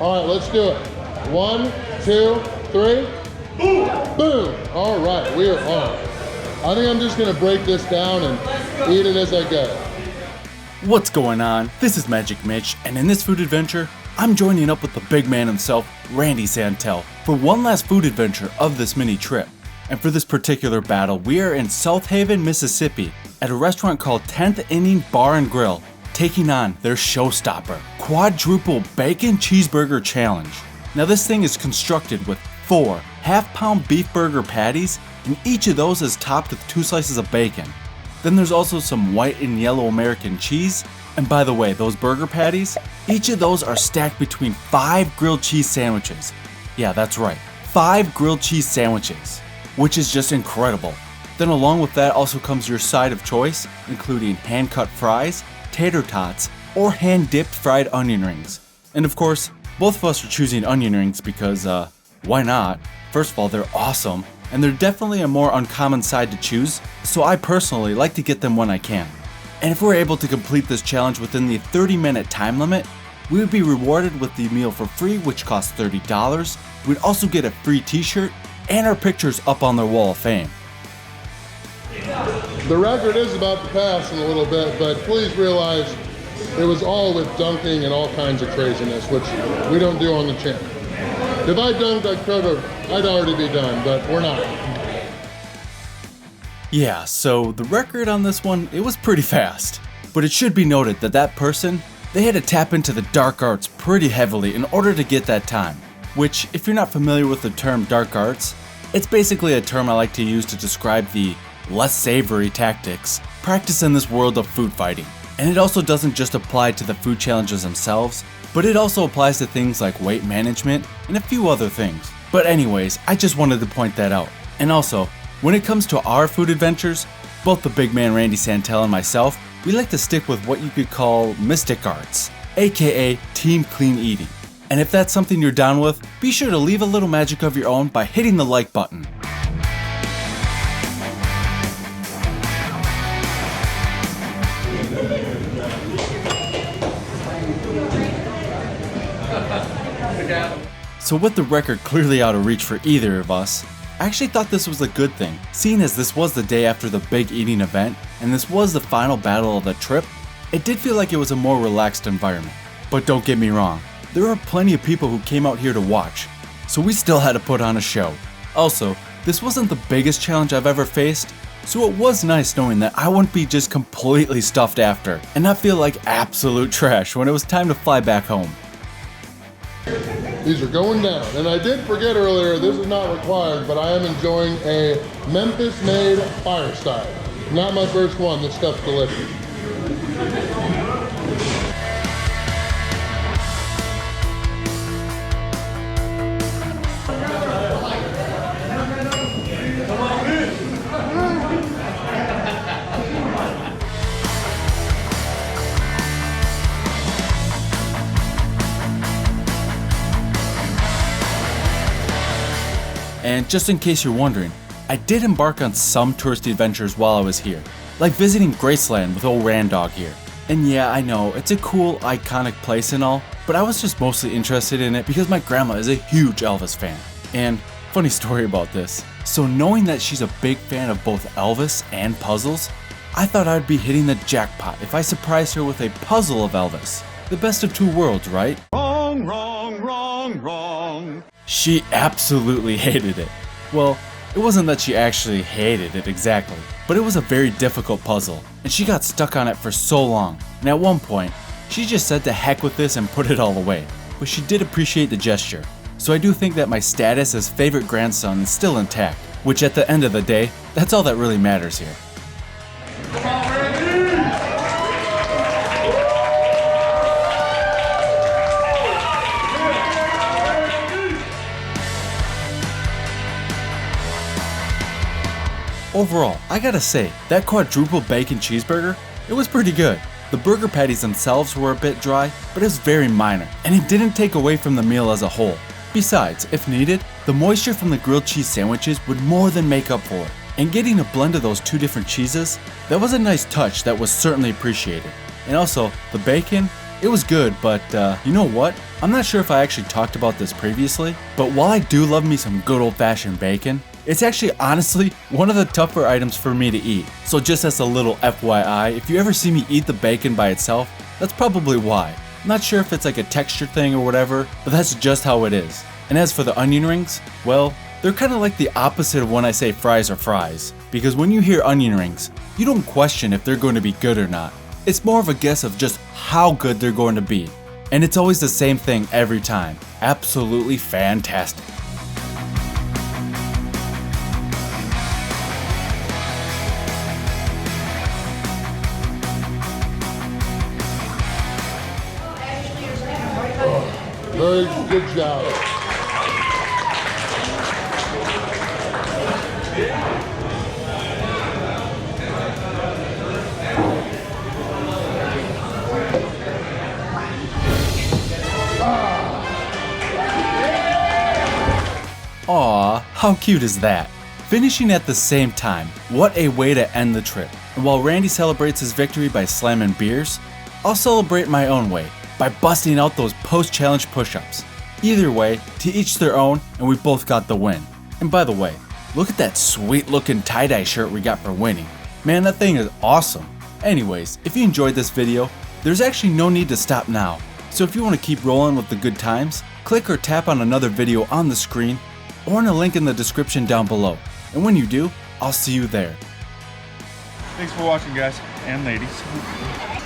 All right, let's do it. 1, 2, 3. Boom! All right, we are on. I think I'm just gonna break this down and eat it as I go. What's going on? This is Magic Mitch, and in this food adventure, I'm joining up with the big man himself, Randy Santel, for one last food adventure of this mini trip. And for this particular battle, we are in Southaven, Mississippi, at a restaurant called 10th Inning Bar and Grill, taking on their Showstopper Quadruple Bacon Cheeseburger Challenge. Now this thing is constructed with 4 half-pound beef burger patties, and each of those is topped with 2 slices of bacon. Then there's also some white and yellow American cheese, and by the way, those burger patties, each of those are stacked between 5 grilled cheese sandwiches. Yeah, that's right, 5 grilled cheese sandwiches, which is just incredible. Then along with that also comes your side of choice, including hand-cut fries, tater tots, or hand-dipped fried onion rings. And of course, both of us are choosing onion rings because, why not? First of all, they're awesome, and they're definitely a more uncommon side to choose, so I personally like to get them when I can. And if we're able to complete this challenge within the 30-minute time limit, we would be rewarded with the meal for free, which costs $30. We'd also get a free t-shirt and our pictures up on their wall of fame. The record is about to pass in a little bit, but please realize it was all with dunking and all kinds of craziness, which we don't do on the channel. If I dunked, I'd already be done, but we're not. Yeah, so the record on this one, it was pretty fast. But it should be noted that that person, they had to tap into the dark arts pretty heavily in order to get that time. Which, if you're not familiar with the term dark arts, it's basically a term I like to use to describe the less savory tactics practiced in this world of food fighting. And it also doesn't just apply to the food challenges themselves, but it also applies to things like weight management and a few other things. But anyways, I just wanted to point that out. And also, when it comes to our food adventures, both the big man Randy Santel and myself, we like to stick with what you could call mystic arts, aka team clean eating. And if that's something you're down with, be sure to leave a little magic of your own by hitting the like button. So with the record clearly out of reach for either of us, I actually thought this was a good thing, seeing as this was the day after the big eating event and this was the final battle of the trip. It did feel like it was a more relaxed environment. But don't get me wrong, there are plenty of people who came out here to watch, so we still had to put on a show. Also, this wasn't the biggest challenge I've ever faced, so it was nice knowing that I wouldn't be just completely stuffed after and not feel like absolute trash when it was time to fly back home. These are going down. And I did forget earlier, this is not required, but I am enjoying a Memphis-made Firestyle. Not my first one, this stuff's delicious. And just in case you're wondering, I did embark on some touristy adventures while I was here, like visiting Graceland with old Randog here. And yeah, I know, it's a cool, iconic place and all, but I was just mostly interested in it because my grandma is a huge Elvis fan. And funny story about this, so knowing that she's a big fan of both Elvis and puzzles, I thought I'd be hitting the jackpot if I surprised her with a puzzle of Elvis. The best of 2 worlds, right? Wrong, wrong, wrong, wrong. She absolutely hated it. Well, it wasn't that she actually hated it exactly, but it was a very difficult puzzle, and she got stuck on it for so long, and at one point, she just said to heck with this and put it all away. But she did appreciate the gesture, so I do think that my status as favorite grandson is still intact, which at the end of the day, that's all that really matters here. Overall, I gotta say, that quadruple bacon cheeseburger, it was pretty good. The burger patties themselves were a bit dry, but it was very minor, and it didn't take away from the meal as a whole. Besides, if needed, the moisture from the grilled cheese sandwiches would more than make up for it. And getting a blend of those 2 different cheeses, that was a nice touch that was certainly appreciated. And also, the bacon, it was good, but you know what? I'm not sure if I actually talked about this previously, but while I do love me some good old-fashioned bacon, it's actually honestly one of the tougher items for me to eat. So just as a little FYI, if you ever see me eat the bacon by itself, that's probably why. I'm not sure if it's like a texture thing or whatever, but that's just how it is. And as for the onion rings, well, they're kind of like the opposite of when I say fries are fries. Because when you hear onion rings, you don't question if they're going to be good or not. It's more of a guess of just how good they're going to be. And it's always the same thing every time. Absolutely fantastic. Very good job. Aw, how cute is that? Finishing at the same time, what a way to end the trip. And while Randy celebrates his victory by slamming beers, I'll celebrate my own way by busting out those post-challenge push-ups. Either way, to each their own, and we both got the win. And by the way, look at that sweet looking tie-dye shirt we got for winning. Man, that thing is awesome. Anyways, if you enjoyed this video, there's actually no need to stop now. So if you want to keep rolling with the good times, click or tap on another video on the screen or in a link in the description down below. And when you do, I'll see you there. Thanks for watching, guys and ladies.